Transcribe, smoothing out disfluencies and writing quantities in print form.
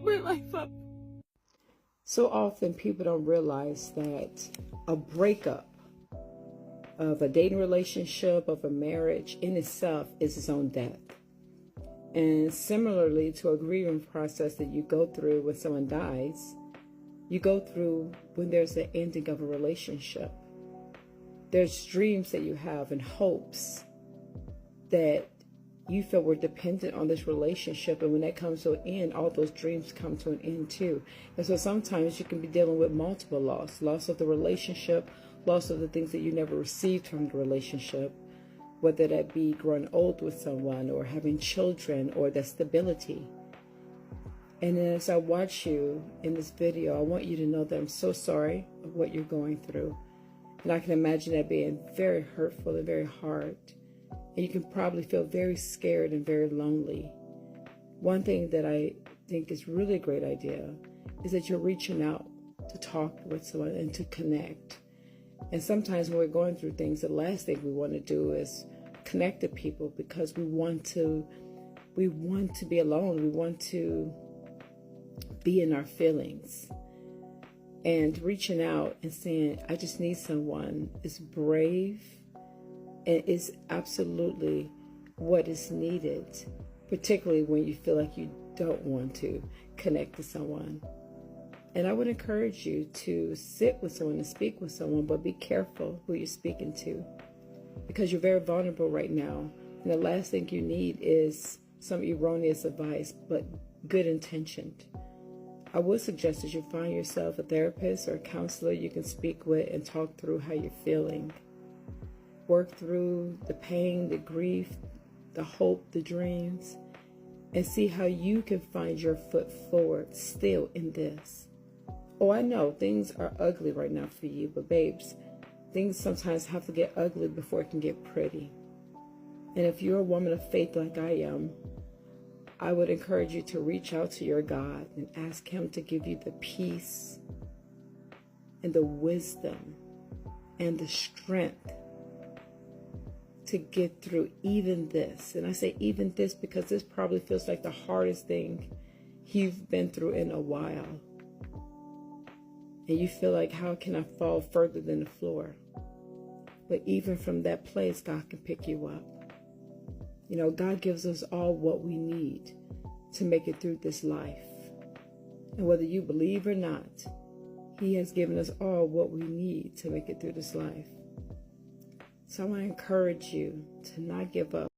screwed my life up. So often people don't realize that a breakup of a dating relationship, of a marriage in itself is its own death. And similarly to a grieving process that you go through when someone dies, you go through when there's the ending of a relationship. There's dreams that you have and hopes that you feel were dependent on this relationship, and when that comes to an end, all those dreams come to an end too. And so sometimes you can be dealing with multiple loss of the relationship, loss of the things that you never received from the relationship, whether that be growing old with someone or having children or the stability. And then as I watch you in this video, I want you to know that I'm so sorry of what you're going through. And I can imagine that being very hurtful and very hard. And you can probably feel very scared and very lonely. One thing that I think is really a great idea is that you're reaching out to talk with someone and to connect. And sometimes when we're going through things, the last thing we want to do is connect to people because we want to be alone. We want to be in our feelings. And reaching out and saying, I just need someone, is brave. And it's absolutely what is needed, particularly when you feel like you don't want to connect to someone. And I would encourage you to sit with someone and speak with someone, but be careful who you're speaking to, because you're very vulnerable right now. And the last thing you need is some erroneous advice, but good intentioned. I would suggest that you find yourself a therapist or a counselor you can speak with and talk through how you're feeling. Work through the pain, the grief, the hope, the dreams, and see how you can find your foot forward still in this. Oh, I know things are ugly right now for you, but babes, things sometimes have to get ugly before it can get pretty. And if you're a woman of faith like I am, I would encourage you to reach out to your God and ask Him to give you the peace and the wisdom and the strength to get through even this. And I say even this because this probably feels like the hardest thing you've been through in a while. And you feel like, how can I fall further than the floor? But even from that place, God can pick you up. You know, God gives us all what we need to make it through this life. And whether you believe or not, He has given us all what we need to make it through this life. So I want to encourage you to not give up.